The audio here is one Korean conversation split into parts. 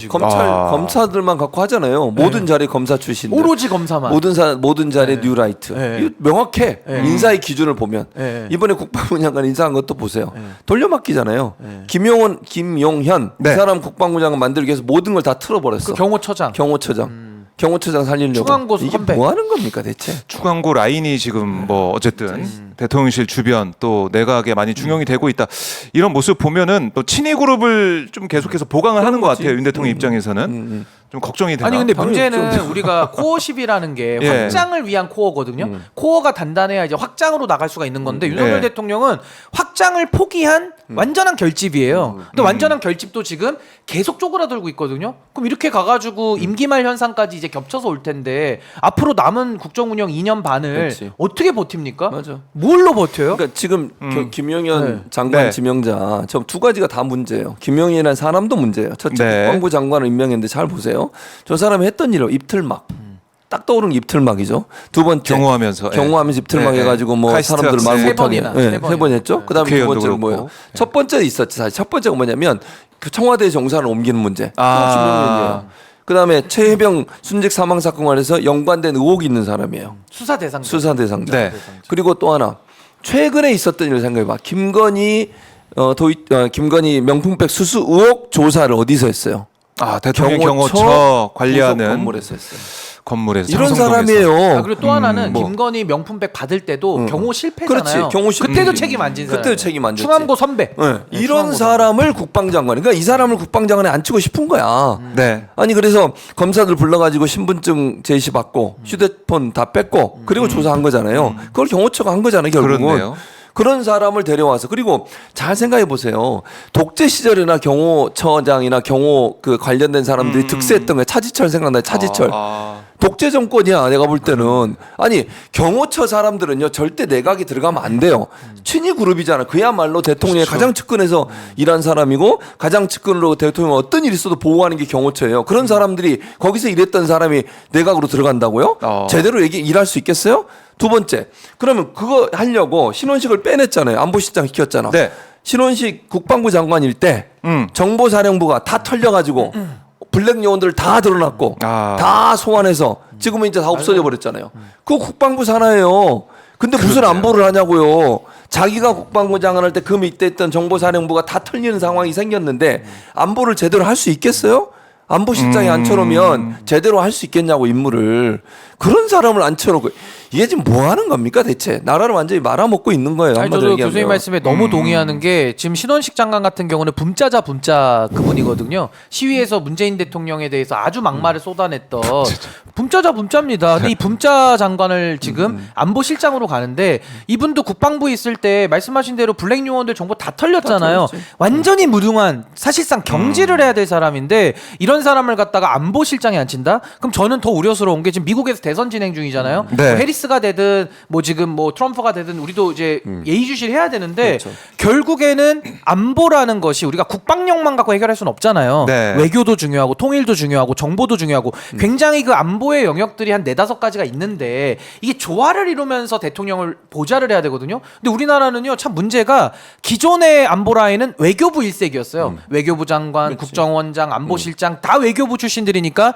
검사들만 갖고 하잖아요. 모든 자리 검사 출신들. 오로지 검사만. 모든 자리 뉴라이트. 이거 명확해. 인사의 기준을 보면. 이번에 국방부 장관 인사한 것도 보세요. 돌려막기잖아요. 김용현 이 사람 국방부 장관 만들기 위해서 모든 걸 다 틀어버렸어. 그 경호처장. 경호처장 살리려고. 충안고수 이게 선배. 뭐 하는 겁니까 대체? 충안고 라인이 지금 뭐 어쨌든 대통령실 주변 또 내각에 많이 중용이 되고 있다. 이런 모습 보면은 또 친위 그룹을 좀 계속해서 보강을 하는 것 같아요. 윤 대통령 입장에서는 좀 걱정이 되나. 아니 근데 당연히 문제는 우리가 코어 10이라는 게 예. 확장을 위한 코어거든요. 코어가 단단해야 이제 확장으로 나갈 수가 있는 건데 윤석열 예. 대통령은 확장을 포기한 완전한 결집이에요. 근데 완전한 결집도 지금 계속 쪼그라들고 있거든요. 그럼 이렇게 가가지고 임기 말 현상까지 이제 겹쳐서 올 텐데 앞으로 남은 국정 운영 2년 반을 그렇지. 어떻게 버팁니까? 맞아. 뭘로 버텨요? 그러니까 지금 김용현 장관 네. 지명자 저 두 가지가 다 문제예요. 김용현이라는 사람도 문제예요. 첫째 네. 국방부 장관을 임명했는데 잘 보세요. 저 사람이 했던 일은 입틀막. 딱 떠오르는 게 입틀막이죠. 두 번째 경호하면서 입틀막 네. 해가지고 뭐 카이스트 사람들 말 세 못하게 번이나, 세 세 번 번이나. 했죠. 그다음에 두 국회의원도 번째는 뭐예요? 그렇고. 첫 번째 있었지. 사실 첫 번째가 뭐냐면 그 청와대 정산을 옮기는 문제. 김용현이에요. 그다음에 최혜병 순직 사망 사건 관련해서 연관된 의혹이 있는 사람이에요. 수사 대상자. 수사 대상자. 네. 그리고 또 하나 최근에 있었던 일을 생각해봐. 김건희 명품백 수수 의혹 조사를 어디서 했어요? 대통령 경호처 관리하는 건물에서 했어요. 건물에서 이런 삼성동에서. 사람이에요. 그리고 또 하나는 김건희 명품백 받을 때도 경호 실패잖아요. 그렇지. 경호 실패. 그때도 책임 안 진 사람. 그때도 책임 안 졌지. 충암고 선배. 이런 사람을 국방장관. 그러니까 이 사람을 국방장관에 앉히고 싶은 거야. 네. 아니 그래서 검사들 불러가지고 신분증 제시 받고 휴대폰 다 뺐고 그리고 조사한 거잖아요. 그걸 경호처가 한 거잖아요. 결국은. 그렇네요. 그런 사람을 데려와서 그리고 잘 생각해 보세요. 독재 시절이나 경호처장이나 경호 그 관련된 사람들이 득세했던 거예요. 차지철 생각나요. 차지철. 독재 정권이야 내가 볼 때는. 아니 경호처 사람들은요 절대 내각이 들어가면 안 돼요. 친위 그룹이잖아. 그야말로 대통령의 그렇죠. 가장 측근에서 일한 사람이고 가장 측근으로 대통령 어떤 일이 있어도 보호하는 게 경호처예요. 그런 사람들이 거기서 일했던 사람이 내각으로 들어간다고요? 제대로 일할 수 있겠어요? 두 번째, 그러면 그거 하려고 신원식을 빼냈잖아요. 안보실장 시켰잖아. 네. 신원식 국방부 장관일 때 정보사령부가 다 털려가지고 블랙 요원들 다 드러났고 다 소환해서 지금은 이제 다 없어져 버렸잖아요. 그거 국방부 산하예요. 근데 무슨 안보를 하냐고요. 자기가 국방부 장관할 때 그 밑에 있던 정보사령부가 다 털리는 상황이 생겼는데 안보를 제대로 할 수 있겠어요? 안보실장이 앉혀놓으면 제대로 할 수 있겠냐고 임무를. 그런 사람을 앉혀놓고 이게 지금 뭐 하는 겁니까 대체? 나라를 완전히 말아먹고 있는 거예요. 아니, 한마디로 저도 얘기하면. 교수님 말씀에 너무 동의하는 게 지금 신원식 장관 같은 경우는 분짜자 그분이거든요. 시위에서 문재인 대통령에 대해서 아주 막말을 쏟아냈던 분짜입니다. 근데 이 분짜 장관을 지금 안보실장으로 가는데 이분도 국방부에 있을 때 말씀하신 대로 블랙 요원들 정보 다 털렸잖아요. 완전히 무능한 사실상 경질을 해야 될 사람인데 이런 사람을 갖다가 안보실장에 앉힌다? 그럼 저는 더 우려스러운 게 지금 미국에서 대선 진행 중이잖아요. 네. 뭐 해리스가 되든 뭐 지금 뭐 트럼프가 되든 우리도 이제 예의주시를 해야 되는데 그렇죠. 결국에는 안보라는 것이 우리가 국방력만 갖고 해결할 수는 없잖아요. 네. 외교도 중요하고 통일도 중요하고 정보도 중요하고 굉장히 그 안보의 영역들이 한 4-5가지가 있는데 이게 조화를 이루면서 대통령을 보좌를 해야 되거든요. 근데 우리나라는요 참 문제가 기존의 안보 라인은 외교부 일색이었어요. 외교부 장관, 국정원장, 안보실장 다 외교부 출신들이니까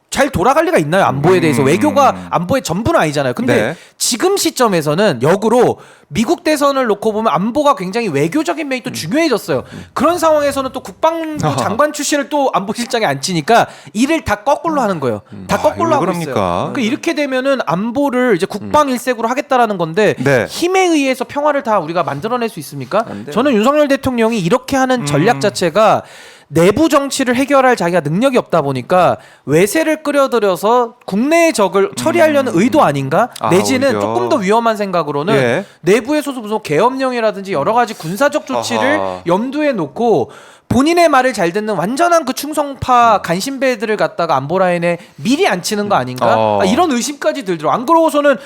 잘 돌아갈 리가 있나요? 안보에 대해서. 외교가 안보의 전부는 아니잖아요. 근데 네. 지금 시점에서는 역으로 미국 대선을 놓고 보면 안보가 굉장히 외교적인 면이 또 중요해졌어요. 그런 상황에서는 또 국방부 장관 출신을 또 안보실장에 앉히니까 일을 다 거꾸로 하는 거예요. 다 거꾸로 하고 그럽니까? 있어요. 그러니까 이렇게 되면은 안보를 이제 국방 일색으로 하겠다라는 건데 네. 힘에 의해서 평화를 다 우리가 만들어낼 수 있습니까? 안 돼요. 저는 윤석열 대통령이 이렇게 하는 전략 자체가 내부 정치를 해결할 자기가 능력이 없다 보니까 외세를 끌어들여서 국내의 적을 처리하려는 의도 아닌가? 내지는 오히려. 조금 더 위험한 생각으로는 예. 내부에서도 무슨 계엄령이라든지 여러 가지 군사적 조치를 아하. 염두에 놓고 본인의 말을 잘 듣는 완전한 그 충성파 간신배들을 갖다가 안보라인에 미리 앉히는 거 아닌가? 이런 의심까지 들더라고요. 안 그러고서는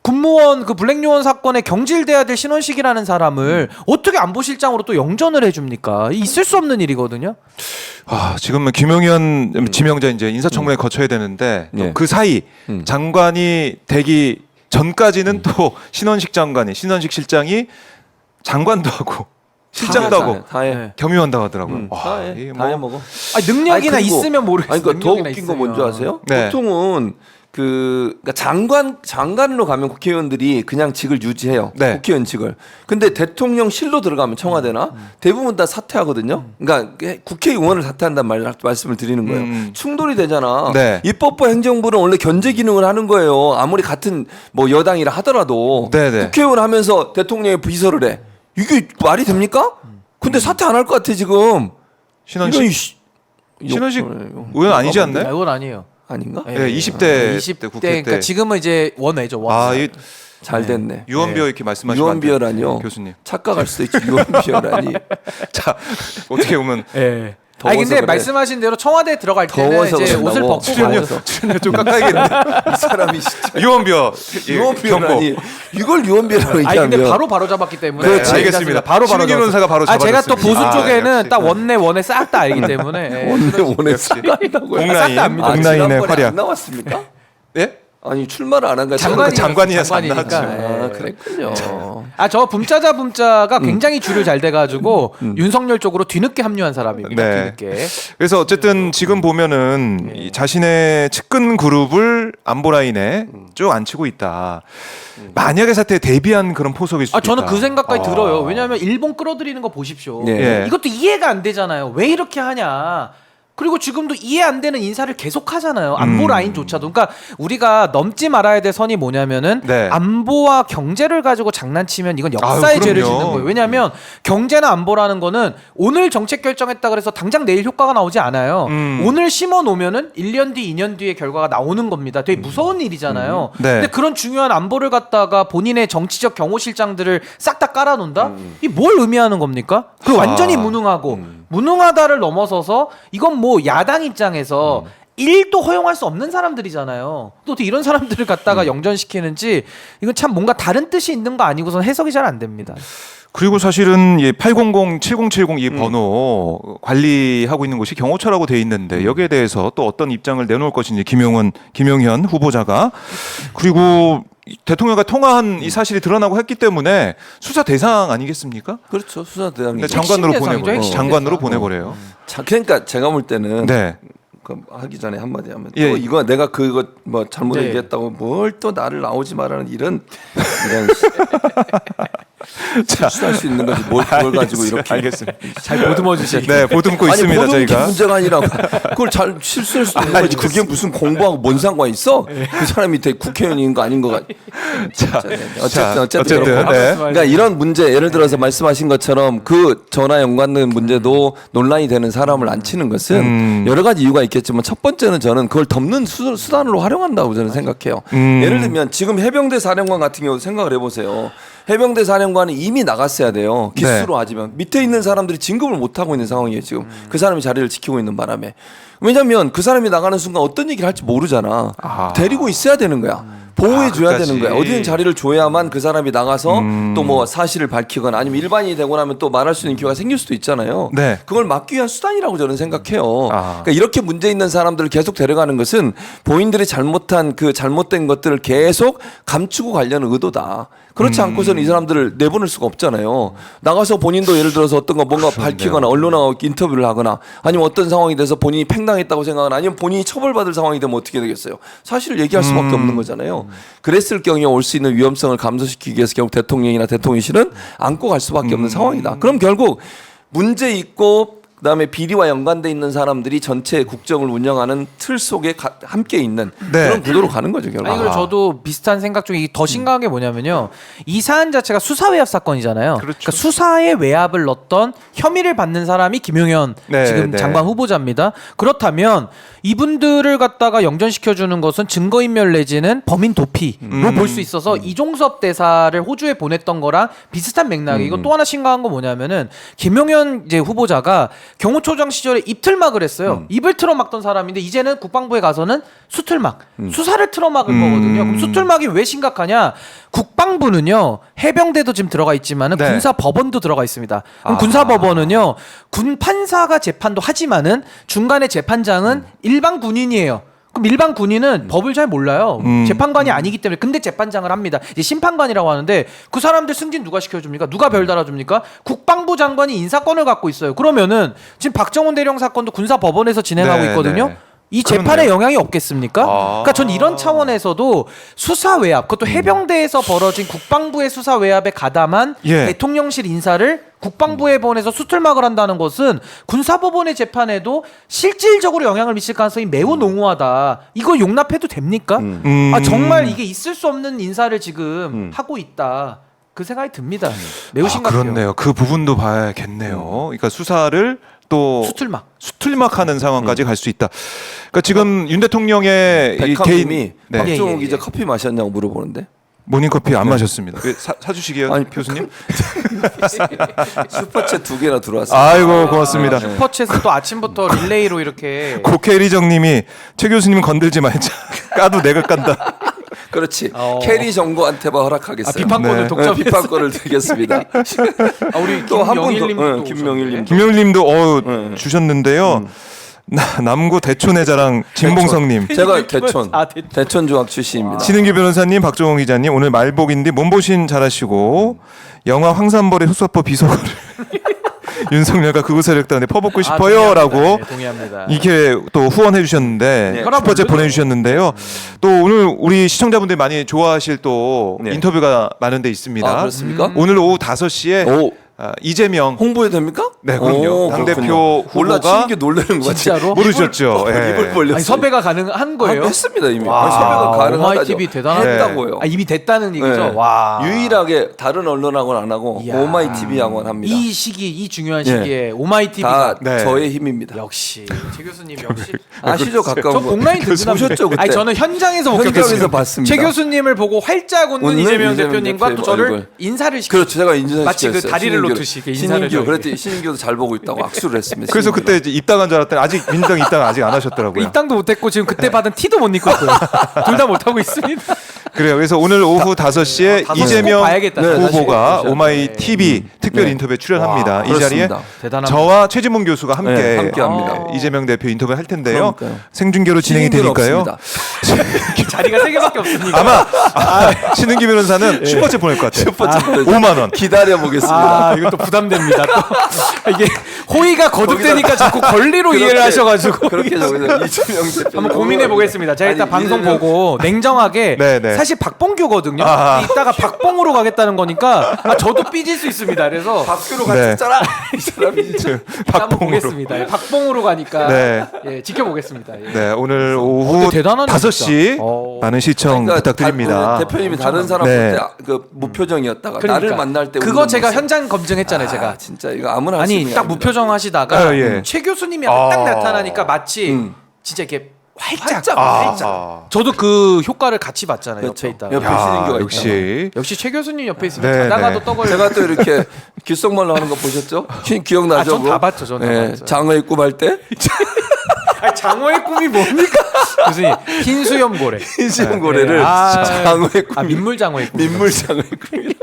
군무원 그 블랙요원 사건에 경질돼야 될 신원식이라는 사람을 어떻게 안보실장으로 또 영전을 해줍니까? 있을 수 없는 일이거든요. 지금은 김용현 지명자 이제 인사청문회 거쳐야 되는데 또 예. 그 사이 장관이 되기 전까지는 또 신원식 실장이 장관도 하고 실장도 하고 다 해. 겸임한다고 하더라고요. 다 해. 이게 다 해 먹어. 능력이나 아니, 그리고- 있으면 모르겠어요. 아니, 그러니까 더 능력이나 웃긴 거 있으면. 뭔지 아세요? 네. 보통은 그러니까 장관으로 가면 국회의원들이 그냥 직을 유지해요. 네. 국회의원직을. 근데 대통령실로 들어가면 청와대나 대부분 다 사퇴하거든요. 그러니까 국회의원을 사퇴한다는 말씀을 드리는 거예요. 충돌이 되잖아. 네. 입법부 행정부는 원래 견제 기능을 하는 거예요. 아무리 같은 뭐 여당이라 하더라도 네, 네. 국회의원 하면서 대통령의 비서를 해. 이게 말이 됩니까? 근데 사퇴 안 할 것 같아 지금. 신원식 이런 씨- 신원식 이거- 의원 아니지 아, 않나요? 이건 아니에요. 아닌가? 예. 네, 20대 20대 국회 때. 그러니까 지금은 이제 원외죠. 원. 아, 이 잘 됐네. 유언비어 이렇게 말씀하시면 안 돼요, 유언비어라니요. 교수님. 착각할 수도 있지. 유언비어라니. 자, 어떻게 보면 예. 더워서 아니 근데 그래. 말씀하신 대로 청와대에 들어갈 때는 더워서 이제 그런다고. 옷을 벗고 출연료. 가서 출연료 좀 깎아야겠는데. 이 사람이 진짜 유언비어 유언비어라니. 이걸 유언비어라고 아니 얘기하면. 근데 바로 잡았기 때문에 그렇지. 알겠습니다. 바로 신은기 변호사가 바로 제가 또 보수 잡아줬습니다. 쪽에는 역시. 딱 원내 싹 다 알기 때문에 예. 원내 역시. 싹다고요. 공라인, 싹다 압니다. 공라인의 지난번에 활약. 안 나왔습니까? 예? 아니 출마를 안 한 거야. 장관이라서 안 장관이니까. 나왔죠. 아, 예. 그랬군요. 저 붐짜가 굉장히 줄을 잘 돼가지고 윤석열 쪽으로 뒤늦게 합류한 사람입니다. 네. 뒤늦게. 그래서 어쨌든 지금 보면은 이 자신의 측근 그룹을 안보 라인에 쭉 앉히고 있다. 만약의 사태에 대비한 그런 포석일 수도 저는 있다. 그 생각까지 들어요. 왜냐하면 일본 끌어들이는 거 보십시오. 네. 예. 이것도 이해가 안 되잖아요. 왜 이렇게 하냐. 그리고 지금도 이해 안 되는 인사를 계속 하잖아요. 안보 라인조차도. 그러니까 우리가 넘지 말아야 될 선이 뭐냐면은 네. 안보와 경제를 가지고 장난치면 이건 역사의 아유, 죄를 그럼요. 짓는 거예요. 왜냐하면 경제나 안보라는 거는 오늘 정책 결정했다 그래서 당장 내일 효과가 나오지 않아요. 오늘 심어 놓으면은 1년 뒤, 2년 뒤에 결과가 나오는 겁니다. 되게 무서운 일이잖아요. 네. 근데 그런 중요한 안보를 갖다가 본인의 정치적 경호실장들을 싹 다 깔아놓는다? 이 뭘 의미하는 겁니까? 그 완전히 무능하고 무능하다를 넘어서서 이건 뭐 야당 입장에서 1도 허용할 수 없는 사람들이잖아요. 또 어떻게 이런 사람들을 갖다가 영전시키는지 이건 참 뭔가 다른 뜻이 있는 거 아니고선 해석이 잘 안 됩니다. 그리고 사실은 이 800 7070 이 번호 관리하고 있는 곳이 경호처라고 돼 있는데 여기에 대해서 또 어떤 입장을 내놓을 것인지 김용현 후보자가 그리고 대통령과 통화한 이 사실이 드러나고 했기 때문에 수사 대상 아니겠습니까? 그렇죠. 수사 대상이. 근데 장관으로 핵심 대상이죠, 보내버려. 핵심 장관으로 대상. 보내버려요. 그러니까 제가 볼 때는 네. 그 하기 전에 한마디 하면 예. 또 이거 내가 그거 뭐 잘못 네. 얘기했다고 뭘 또 나를 나오지 말라는 이런 실수할 수 있는 거지 뭘 그걸 가지고 이렇게 알겠습니다. 잘 보듬어 주시죠. 네, 보듬고 아니 있습니다, 보듬기 저희가. 문제가 아니라 그걸 잘 실수할 수 있는 거지 그게 무슨 공부하고 뭔 상관 있어? 그 사람이 되게 국회의원인 거 아닌 거 같. 자, 어쨌든 그렇고. 네. 그러니까 이런 문제 예를 들어서 말씀하신 것처럼 그 전화 연관된 문제도 논란이 되는 사람을 안 치는 것은 여러 가지 이유가 있겠지만 첫 번째는 저는 그걸 덮는 수단으로 활용한다고 저는 생각해요. 예를 들면 지금 해병대 사령관 같은 경우 생각을 해보세요. 해병대 사령관은 이미 나갔어야 돼요. 기수로 하지만 밑에 있는 사람들이 진급을 못 하고 있는 상황이에요. 지금 그 사람이 자리를 지키고 있는 바람에 왜냐하면 그 사람이 나가는 순간 어떤 얘기를 할지 모르잖아. 데리고 있어야 되는 거야. 보호해 줘야 끝까지. 되는 거야. 어디든 자리를 줘야만 그 사람이 나가서 또 뭐 사실을 밝히거나 아니면 일반인이 되고 나면 또 말할 수 있는 기회가 생길 수도 있잖아요. 네. 그걸 막기 위한 수단이라고 저는 생각해요. 아. 그러니까 이렇게 문제 있는 사람들을 계속 데려가는 것은 본인들이 잘못한 그 잘못된 것들을 계속 감추고 가려는 의도다. 그렇지 않고서는 이 사람들을 내보낼 수가 없잖아요. 나가서 본인도 예를 들어서 어떤 거 뭔가 밝히거나 언론하고 인터뷰를 하거나 아니면 어떤 상황이 돼서 본인이 팽당했다고 생각하거나 아니면 본인이 처벌받을 상황이 되면 어떻게 되겠어요? 사실을 얘기할 수밖에 없는 거잖아요. 그랬을 경우에 올 수 있는 위험성을 감소시키기 위해서 결국 대통령이나 대통령실은 안고 갈 수밖에 없는 상황이다. 그럼 결국 문제 있고 그다음에 비리와 연관돼 있는 사람들이 전체 국정을 운영하는 틀 속에 함께 있는 네. 그런 구도로 가는 거죠 결국. 아니 그리고 저도 비슷한 생각 중에 더 심각한 게 뭐냐면요. 이 사안 자체가 수사 외압 사건이잖아요. 그렇죠. 그러니까 수사에 외압을 넣었던 혐의를 받는 사람이 김용현 네, 지금 네. 장관 후보자입니다. 그렇다면 이분들을 갖다가 영전시켜 주는 것은 증거인멸 내지는 범인 도피로 볼 수 있어서 이종섭 대사를 호주에 보냈던 거랑 비슷한 맥락이 이거 또 하나 심각한 거 뭐냐면은 김용현 이제 후보자가 경호처장 시절에 입틀막을 했어요. 입을 틀어막던 사람인데 이제는 국방부에 가서는 수틀막, 수사를 틀어막을 거거든요. 그럼 수틀막이 왜 심각하냐? 국방부는요 해병대도 지금 들어가 있지만은 네. 군사법원도 들어가 있습니다. 그럼 군사법원은요 군 판사가 재판도 하지만은 중간에 재판장은 일반 군인이에요. 그럼 일반 군인은 법을 잘 몰라요. 재판관이 아니기 때문에. 근데 재판장을 합니다. 이제 심판관이라고 하는데 그 사람들 승진 누가 시켜줍니까? 누가 별 달아줍니까? 국방부 장관이 인사권을 갖고 있어요. 그러면은 지금 박정훈 대령 사건도 군사법원에서 진행하고 네, 있거든요. 네. 이 재판에 영향이 없겠습니까? 그러니까 전 이런 차원에서도 수사 외압, 그것도 해병대에서 벌어진 국방부의 수사 외압에 가담한 예. 대통령실 인사를 국방부에 보내서 수틀막을 한다는 것은 군사법원의 재판에도 실질적으로 영향을 미칠 가능성이 매우 농후하다. 이걸 용납해도 됩니까? 아, 정말 이게 있을 수 없는 인사를 지금 하고 있다. 그 생각이 듭니다. 매우 심각해요. 그렇네요. 그 부분도 봐야겠네요. 그러니까 수사를 또 수틀막하는 상황까지 갈 수 있다. 그러니까 지금 윤 대통령의 이 백함님이 네. 박종욱 예. 기자 커피 마셨냐고 물어보는데 모닝커피 안 마셨습니다. 왜 사주시게요, 아니, 교수님? 슈퍼챗 2개나 들어왔어요. 아이고 고맙습니다. 슈퍼챗은 또 아침부터 릴레이로 이렇게 고캐리정님이 최 교수님 건들지 말자. 까도 내가 깐다. 그렇지. 캐리 정보한테만 허락하겠어요. 비판권을 네. 독점했어요. 비판권을 드리겠습니다. 우리 또 한 분 김영일님도 더, 김명일님. 김영일님도 주셨는데요. 남구 대촌의 자랑 진봉성님. 제가 대촌, 아, 대촌. 대촌 중학 출신입니다. 신은규 변호사님, 박종홍 기자님 오늘 말복인데 몸보신 잘하시고 영화 황산벌의 흡수법 비속어를 윤석열과 극우 세력단에 퍼붓고 싶어요라고 동의합니다. 이렇게 또 후원해 주셨는데 네. 슈퍼챗 보내주셨는데요. 또 오늘 우리 시청자분들이 많이 좋아하실 또 네. 인터뷰가 마련돼 있습니다. 아, 그렇습니까? 오늘 오후 5시에 오, 이재명 홍보해도 됩니까? 네, 그럼요. 오, 당대표 그렇군요. 몰라 후보가 치는 게 놀라는 거지. 진짜로? 모르셨죠? 예. 입을 벌렸어요. 아니, 섭외가 가능한 거예요? 했습니다 이미. 와, 아니, 섭외가 가능하다죠. 오마이TV 대단하네. 했다고요. 아, 이미 됐다는 얘기죠. 네. 와. 유일하게 다른 언론하고는 안 하고 이야. 오마이TV하고는 합니다. 이 시기, 이 중요한 예. 시기에 오마이TV가 다 네. 저의 힘입니다. 역시 최 교수님 역시 아시죠 가까운 저 거. 복라인 든든합니다. 보셨죠 그때? 아니 저는 현장에서 현장에서 목격했어요. 봤습니다. 최 교수님을 보고 활짝 웃는 웃는 이재명 이재명 대표님과 또 대표 저를 얼굴. 인사를 시켰어요. 그렇죠. 제가 인증을 마치 그 시켰어요. 다리를 신인규를. 놓듯이 이렇게 인사를 신인규 저에게. 그랬더니 신인규도 잘 보고 있다고 악수를 했습니다. 그래서 신인규랑. 그때 이제 입당한 줄 알았더니 아직 민주당 입당 아직 안 하셨더라고요. 입당도 못했고 지금 그때 받은 티도 못 입고 있고요. 둘 다 못하고 있습니다. 그래요. 그래서 오늘 오후 5시에 5시 이재명 꼭 봐야겠다. 네, 다시 후보가 보셔야 오마이 TV 특별 네. 인터뷰에 출연합니다. 와, 이 자리에 그렇습니다. 대단합니다. 저와 최진봉 교수가 함께, 네, 함께합니다. 이재명 대표 인터뷰 할 텐데요. 그러니까요. 생중계로 진행이 신인규는 되니까요. 없습니다. 자리가 세 개밖에 없으니까. 아마 신은기 변호사는 슈퍼챗 보낼 것 같아요. 슈퍼챗 5만 원. 기다려 보겠습니다. 아, 이것도 부담됩니다. 또 이게 호의가 거듭되니까 자꾸 권리로 이해를 하셔가지고 그렇게 적어서 이재명 대표 한번 고민해 보겠습니다. 제가 일단 방송 보고 냉정하게 네, 네. 사실 박봉규거든요. 아하. 근데 이따가 박봉으로 가겠다는 거니까 저도 삐질 수 있습니다. 그래서 박수로 네. 같이 했잖아. 이 사람이 진짜. 일단 한번 보겠습니다. 예, 박봉으로 가니까 네. 예, 지켜보겠습니다. 예. 네, 오늘 오후 대단하네, 5시 진짜. 어. 많은 시청 부탁드립니다. 대표님이 다른 사람 네. 볼 때 그 무표정이었다가 그러니까. 나를 만날 때 그거 웃는 제가 모습. 현장 검증했잖아요. 제가 진짜 이거 아무나 할 수 있는 아니 게 딱 아닙니다. 무표정 하시다가 아, 예. 최 교수님이 딱 아. 나타나니까 마치 진짜 이렇게 활짝 아. 저도 그 효과를 같이 봤잖아요. 그렇죠. 옆에 있다가. 옆에 야, 신인규가 역시 역시 최 교수님 옆에 있으면 네, 자다가도 네. 떡을 제가 또 이렇게 귓속말로 하는 거 보셨죠? 기억나죠? 아, 전다 그거? 봤죠, 전다 네, 봤죠. 장어의 꿈할 때 아니, 장어의 꿈이 뭡니까? 교수님 흰수염고래. 흰수염 고래를 아, 장어의 꿈, 아 민물 장어의 꿈. 민물 장어의 꿈이라.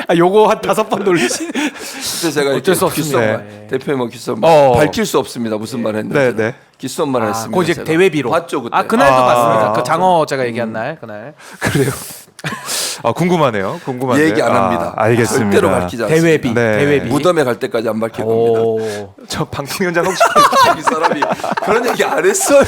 아 요거 한 5번 돌리시. 그때 제가 어쩔 이렇게 수 없습니다. 귓속말 네. 대표님 뭐 귓속말 어. 밝힐 수 없습니다. 무슨 말 했는데 네, 네. 귓속말 했습니다. 그거 이제 제가. 대회비로. 봤죠 그때. 아 그날도 아. 봤습니다. 그 장어 제가 얘기한 날 그날. 그래요. 궁금하네요. 궁금한데. 얘기 안 합니다. 알겠습니다. 절대로 밝히지 않습니다. 대회비. 네. 대회비. 무덤에 갈 때까지 안 밝힐 겁니다. 오. 저 방송 현장 혹시 이 사람이 그런 얘기 안 했어요.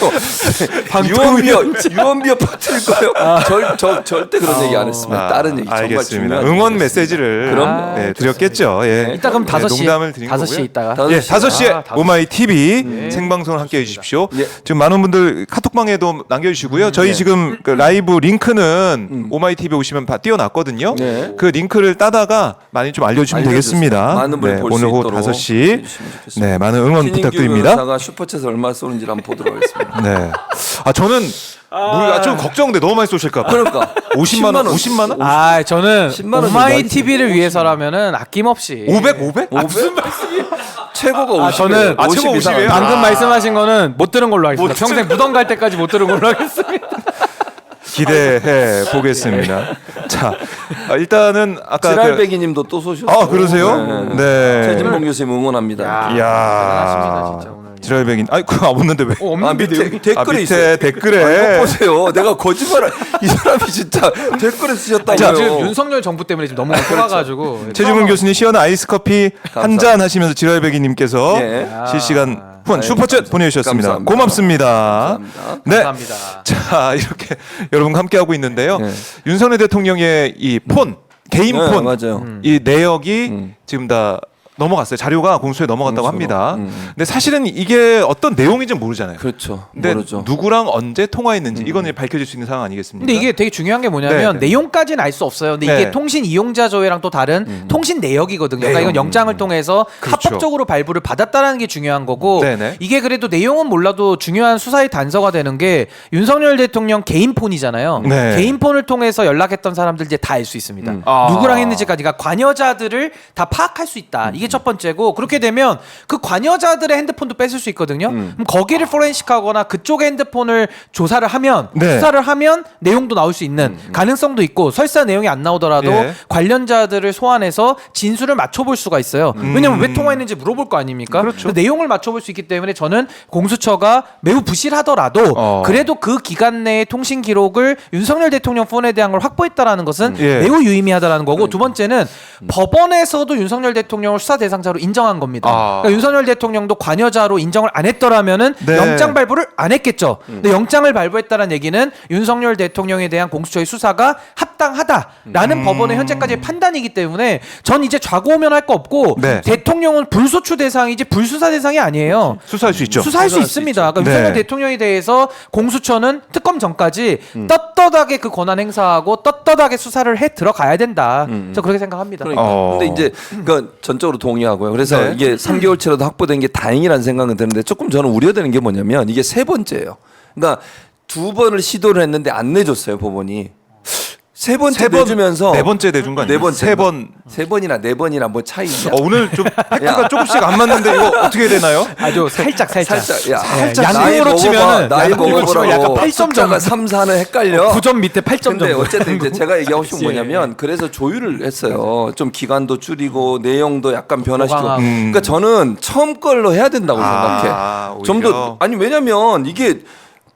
유언비어 퍼뜨릴 거예요. 절대 그런 얘기 안 했습니다. 다른 얘기 정말 알겠습니다. 중요한 응원 얘기였습니다. 메시지를 그럼요. 네, 드렸겠죠. 예. 이따 그럼 5시. 농담을 드린 5시에 거고요. 있다가. 5시. 예, 5시에 아, 5시. 오마이 TV 생방송을 함께 해주십시오. 예. 지금 많은 분들 카톡방에도 남겨주시고요. 저희 지금 그 라이브 링크는 오마이 TV 오시면 띄워놨거든요. 네. 그 링크를 따다가 많이 좀 알려주시면 알려주세요. 되겠습니다. 많은 분이 네, 볼수 오늘 오후 있도록 5시 해주시면 좋겠습니다. 네, 많은 응원 신인규 부탁드립니다. 변호사가 슈퍼챗을 얼마 쏘는지 한번 보도록 하겠습니다. 네. 저는 좀 걱정돼 너무 많이 쏘실까 봐. 그러니까 50만 원, 50만 원? 아 저는 10만 원 오마이 정도 TV를 위해서라면은 아낌없이 500? 500? 최고가 50. 아, 저는 아, 최고 50 이에요? 방금 말씀하신 거는 못 들은 걸로 하겠습니다. 못 평생 무덤 갈 때까지 못 들은 걸로 하겠습니다. 기대해 보겠습니다. 자, 일단은 아까 지랄배기님도 또 쏘셨어요. 아, 그러세요? 네. 최진봉 교수님 응원합니다. 대단하십니다, 이야. 진짜 오늘. 지랄백인. 아이 그거 없는데 왜? 없는데 밑에 댓글에 밑에 있어요. 댓글에. 이거 보세요. 내가 거짓말을 이 사람이 진짜 댓글에 쓰셨다고요. 자, 지금 윤석열 정부 때문에 지금 너무 돌아가지고 최주문 교수님 시원한 아이스 커피 한 잔 하시면서 지랄백이님께서 예. 실시간 후원 아유, 슈퍼챗 보내주셨습니다. 감사합니다. 고맙습니다. 감사합니다. 네. 감사합니다. 자 이렇게 여러분과 함께 하고 있는데요. 네. 윤석열 대통령의 이 폰 개인 네, 폰 맞아요. 이 내역이 지금 다 넘어갔어요. 자료가 공수처에 넘어갔다고 공수처로. 합니다. 근데 사실은 이게 어떤 내용인지 모르잖아요. 그렇죠. 근데 모르죠. 누구랑 언제 통화했는지 이거는 밝혀질 수 있는 상황 아니겠습니까? 근데 이게 되게 중요한 게 뭐냐면 네. 내용까지는 알 수 없어요. 근데 네. 이게 통신 이용자 조회랑 또 다른 통신 내역이거든요. 그러니까 이건 영장을 통해서 그렇죠. 합법적으로 발부를 받았다라는 게 중요한 거고 네네. 이게 그래도 내용은 몰라도 중요한 수사의 단서가 되는 게 윤석열 대통령 개인 폰이잖아요. 네. 개인 폰을 통해서 연락했던 사람들 이제 다 알 수 있습니다. 아. 누구랑 했는지까지 그러니까 관여자들을 다 파악할 수 있다. 이게 첫 번째고 그렇게 되면 그 관여자들의 핸드폰도 뺏을 수 있거든요. 그럼 거기를 포렌식하거나 그쪽의 핸드폰을 조사를 하면 네. 수사를 하면 내용도 나올 수 있는 가능성도 있고 설사 내용이 안 나오더라도 예. 관련자들을 소환해서 진술을 맞춰볼 수가 있어요. 왜냐면 왜 통화했는지 물어볼 거 아닙니까? 그렇죠. 근데 내용을 맞춰볼 수 있기 때문에 저는 공수처가 매우 부실하더라도 그래도 그 기간 내의 통신 기록을 윤석열 대통령 폰에 대한 걸 확보했다라는 것은 예. 매우 유의미하다라는 거고 두 번째는 법원에서도 윤석열 대통령을 수사 대상자로 인정한 겁니다. 그러니까 윤석열 대통령도 관여자로 인정을 안 했더라면은 네. 영장 발부를 안 했겠죠. 근데 영장을 발부했다는 얘기는 윤석열 대통령에 대한 공수처의 수사가 합당하다라는 법원의 현재까지의 판단이기 때문에 전 이제 좌고우면할 거 없고 네. 대통령은 불소추 대상이지 불수사 대상이 아니에요. 수사할 수 있죠. 수사할 수 있습니다. 그러니까 네. 윤석열 대통령에 대해서 공수처는 특검 전까지 떳떳하게 그 권한 행사하고 떳떳하게 수사를 해 들어가야 된다. 저 그렇게 생각합니다. 그러니까. 근데 이제 그러니까 전적으로 동의하고요. 그래서 네. 이게 3개월치라도 확보된 게 다행이라는 생각은 드는데 조금 저는 우려되는 게 뭐냐면 이게 세 번째예요. 그러니까 두 번을 시도를 했는데 안 내줬어요 법원이. 세 번째 내주면서 네 번째 내준 거 아니에요? 네 번째 세 번. 세 번이나 네 번이나 뭐 차이냐? 오늘 좀 팩트가 조금씩 안 맞는데 이거 어떻게 되나요? 아주 살짝. 야, 살짝 나이 양으로 먹어봐. 치면은 나이 양으로 치면 약간 먹어보라고 8점 숫자가 정도. 3, 4는 헷갈려. 9점 밑에 8점 근데 정도. 어쨌든 이제 제가 얘기하고 싶은 그치. 뭐냐면 그래서 조율을 했어요. 좀 기간도 줄이고 내용도 약간 변화시키고. 보강하고. 그러니까 저는 처음 걸로 해야 된다고 생각해. 좀 오히려. 더 아니 왜냐면 이게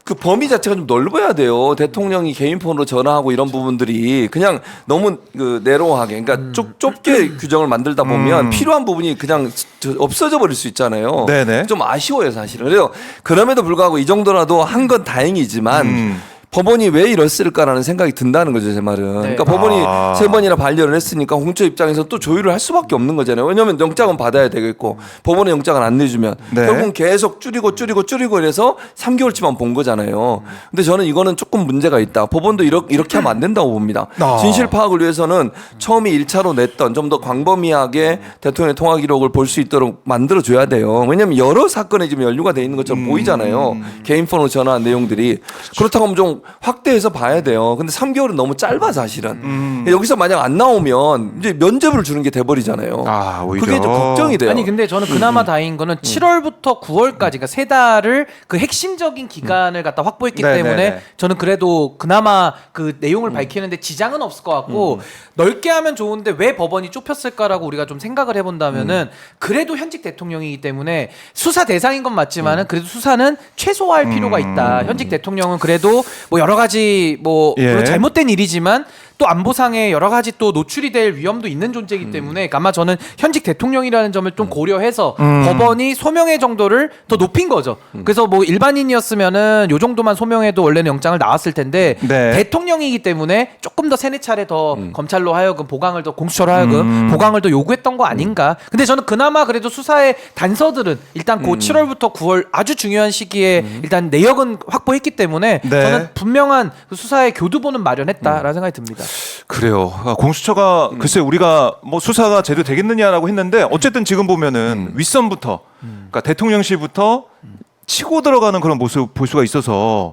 그 범위 자체가 좀 넓어야 돼요. 대통령이 개인 폰으로 전화하고 이런 부분들이 그냥 너무 그 내로하게, 그러니까 좁게 규정을 만들다 보면 필요한 부분이 그냥 없어져 버릴 수 있잖아요. 네네. 좀 아쉬워요, 사실은. 그래서 그럼에도 불구하고 이 정도라도 한 건 다행이지만. 법원이 왜 이랬을까라는 생각이 든다는 거죠, 제 말은. 네. 그러니까 법원이 아. 세 번이나 반려를 했으니까 공처 입장에서 또 조율을 할 수밖에 없는 거잖아요. 왜냐하면 영장은 받아야 되겠고 법원의 영장을 안 내주면 네. 결국은 계속 줄이고 이래서 3개월치만 본 거잖아요. 근데 저는 이거는 조금 문제가 있다. 법원도 이렇게 하면 안 된다고 봅니다. 아. 진실 파악을 위해서는 처음에 1차로 냈던 좀 더 광범위하게 대통령의 통화 기록을 볼 수 있도록 만들어 줘야 돼요. 왜냐하면 여러 사건에 지금 연루가 돼 있는 것처럼 보이잖아요. 개인 폰으로 전화한 내용들이. 그렇다고 하면 좀 확대해서 봐야 돼요. 근데 3개월은 너무 짧아 사실은. 여기서 만약 안 나오면 이제 면죄부를 주는 게 돼버리잖아요. 아, 오히려. 그게 좀 걱정이 돼요. 아니 근데 저는 그나마 다행인 거는 7월부터 9월까지 그러니까 세 달을 그 핵심적인 기간을 갖다 확보했기 네, 때문에 네, 네. 저는 그래도 그나마 그 내용을 밝히는데 지장은 없을 것 같고 넓게 하면 좋은데 왜 법원이 좁혔을까라고 우리가 좀 생각을 해본다면은 그래도 현직 대통령이기 때문에 수사 대상인 건 맞지만은 그래도 수사는 최소화할 필요가 있다. 현직 대통령은 그래도 뭐 여러 가지 뭐 예. 물론 잘못된 일이지만 또 안보상의 여러 가지 또 노출이 될 위험도 있는 존재이기 때문에 아마 저는 현직 대통령이라는 점을 좀 고려해서 법원이 소명의 정도를 더 높인 거죠. 그래서 뭐 일반인이었으면은 요 정도만 소명해도 원래는 영장을 나왔을 텐데 네. 대통령이기 때문에 조금 더 세네 차례 더 검찰로 하여금 보강을 더 공수처로 하여금 보강을 더 요구했던 거 아닌가. 근데 저는 그나마 그래도 수사의 단서들은 일단 그 7월부터 9월 아주 중요한 시기에 일단 내역은 확보했기 때문에 네. 저는 분명한 그 수사의 교두보는 마련했다라는 생각이 듭니다. 그래요. 공수처가 글쎄 우리가 뭐 수사가 제대로 되겠느냐라고 했는데 어쨌든 지금 보면은 윗선부터 그러니까 대통령실부터 치고 들어가는 그런 모습 볼 수가 있어서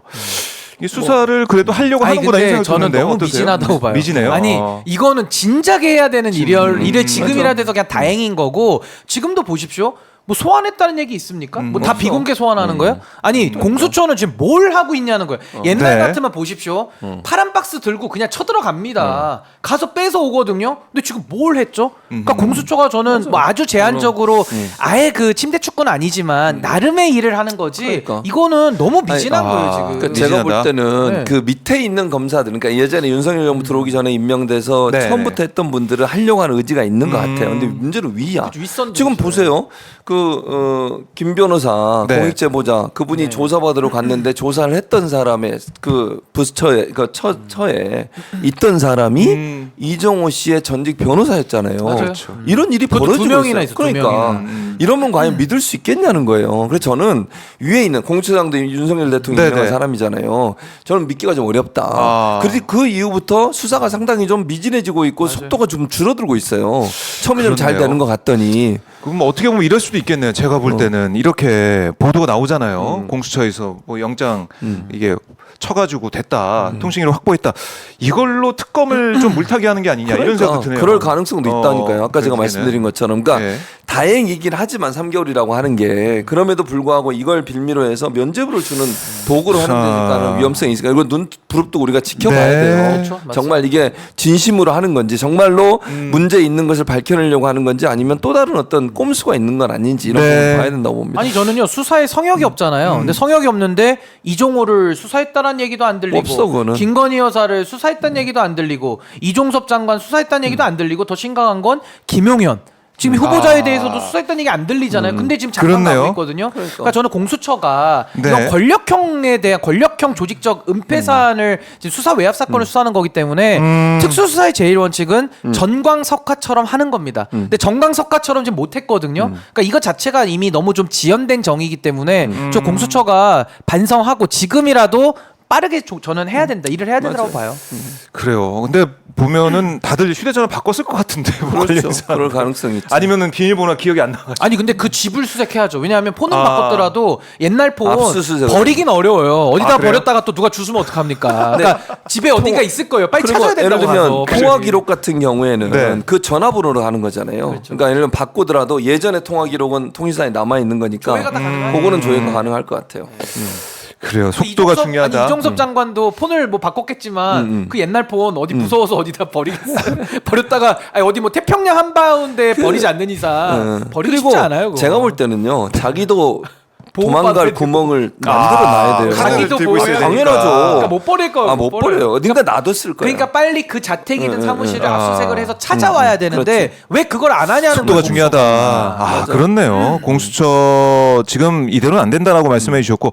이 수사를 그래도 하려고 아니 하는구나 이 근데 생각이 저는 드는데요. 너무 어떠세요? 미진하다고 봐요. 미진해요. 아니 이거는 진작에 해야 되는 일을 지금이라 맞아. 돼서 그냥 다행인 거고 지금도 보십시오. 뭐 소환했다는 얘기 있습니까? 뭐 다 없어. 비공개 소환하는 거예요? 아니 공수처는 지금 뭘 하고 있냐는 거예요. 옛날 네. 같으면 보십시오. 파란 박스 들고 그냥 쳐들어갑니다. 가서 뺏어 오거든요. 근데 지금 뭘 했죠? 그러니까 공수처가 저는 뭐 아주 제한적으로 아예 그 침대 축구는 아니지만 나름의 일을 하는 거지. 그러니까. 이거는 너무 미진한 거예요 지금. 그러니까 제가 볼 미진하다. 때는 네. 그 밑에 있는 검사들, 그러니까 예전에 윤석열 정부 들어오기 전에 임명돼서 네. 처음부터 했던 분들을 하려고 하는 의지가 있는 것 같아요. 근데 문제는 위야. 그렇죠. 윗선도 지금 있어요. 보세요. 김 변호사 네. 공익제보자 그분이 조사받으러 갔는데 조사를 했던 사람의 그 부처에 그 처에 있던 사람이 이정호 씨의 전직 변호사였잖아요. 맞아요. 그렇죠. 이런 일이 그것도 벌어지고 두 명이나 있어요. 있어, 두 그러니까 명이나. 이러면 과연 믿을 수 있겠냐는 거예요. 그래서 저는 위에 있는 공수처장도 윤석열 대통령이 네네. 유명한 사람이잖아요. 저는 믿기가 좀 어렵다. 아. 그래서 그 이후부터 수사가 상당히 좀 미진해지고 있고 속도가 좀 줄어들고 있어요. 처음에 좀 잘 그렇네요. 되는 것 같더니 그럼 뭐 어떻게 보면 이럴 수도 있겠네요. 제가 볼 때는 이렇게 보도가 나오잖아요. 공수처에서 뭐 영장 이게 쳐가지고 됐다, 통신기록 확보했다. 이걸로 특검을 좀 물타기 하는 게 아니냐 이런 생각도 드네요. 그럴 가능성도 있다니까요. 아까 제가 결국에는. 말씀드린 것처럼. 그러니까 네. 다행이긴 하지만 3개월이라고 하는 게 그럼에도 불구하고 이걸 빌미로 해서 면죄부를 주는 도구로 하는 데니까는 위험성이 있으니까 이거 눈 부릅뜨고 우리가 지켜봐야 네. 돼요. 그렇죠. 맞습니다. 정말 이게 진심으로 하는 건지 정말로 문제 있는 것을 밝혀내려고 하는 건지 아니면 또 다른 어떤 꼼수가 있는 건 아닌지 이런 네. 거 봐야 된다고 봅니다. 아니 저는요 수사에 성역이 없잖아요. 근데 성역이 없는데 이종호를 수사했다는 얘기도 안 들리고 없어, 그거는. 김건희 여사를 수사했다는 얘기도 안 들리고 이종섭 장관 수사했다는 얘기도 안 들리고 더 심각한 건 김용현 지금 후보자에 대해서도 수사했다는 얘기 안 들리잖아요. 근데 지금 잠깐 그렇네요. 나오고 있거든요. 그러니까 저는 공수처가 네. 이런 권력형에 대한 권력형 조직적 은폐 사안을 지금 수사 외압 사건을 수사하는 거기 때문에 특수수사의 제일 원칙은 전광석화처럼 하는 겁니다. 근데 전광석화처럼 지금 못했거든요. 그러니까 이것 자체가 이미 너무 좀 지연된 정의이기 때문에 저 공수처가 반성하고 지금이라도 빠르게 저는 해야 된다. 일을 해야 된다고 봐요. 그래요. 근데 보면은 다들 휴대전화 바꿨을 것 같은데 뭐 그렇죠. 관련 사안. 그럴 가능성이 있죠. 아니면은 비밀번호가 기억이 안 나가지고. 아니 근데 그 집을 수색해야죠. 왜냐하면 폰은 바꿨더라도 옛날 폰 압수수색을. 버리긴 어려워요. 어디다 아, 그래요? 버렸다가 또 누가 주우면 어떡합니까? 그러니까 집에 어딘가 있을 거예요. 빨리 그리고 찾아야 예를 된다고 들면 가서. 통화 기록 같은 경우에는 네. 그 전화번호로 하는 거잖아요. 그렇죠. 그러니까 예를 들면 바꾸더라도 예전의 통화 기록은 통신사에 남아 있는 거니까 조회가 다 가능하죠. 그거는 조회가 가능할 것 같아요. 그래요. 속도가 중요하다. 아니, 이종섭 장관도 폰을 뭐 바꿨겠지만 그 옛날 폰 어디 무서워서 어디다 버리겠어요. 버렸다가 아니, 어디 뭐 태평양 한바운데 버리지 않는 이상 버리기 그리고 쉽지 않아요. 그거. 제가 볼 때는요, 자기도 보호받아야 도망갈 되고. 구멍을 만들어 놔야 돼요. 카드를 자기도 들고 보호해야 있어야 되니까. 당연하죠. 그러니까 못 버릴 거. 못 버려요. 어딘가 놔뒀을 거예요. 그러니까 빨리 그 자택이든 사무실을 아. 압수수색을 해서 찾아와야 되는데 왜 그걸 안 하냐는 속도가 거예요. 중요하다. 아, 그렇네요. 공수처 지금 이대로는 안 된다라고 말씀해 주셨고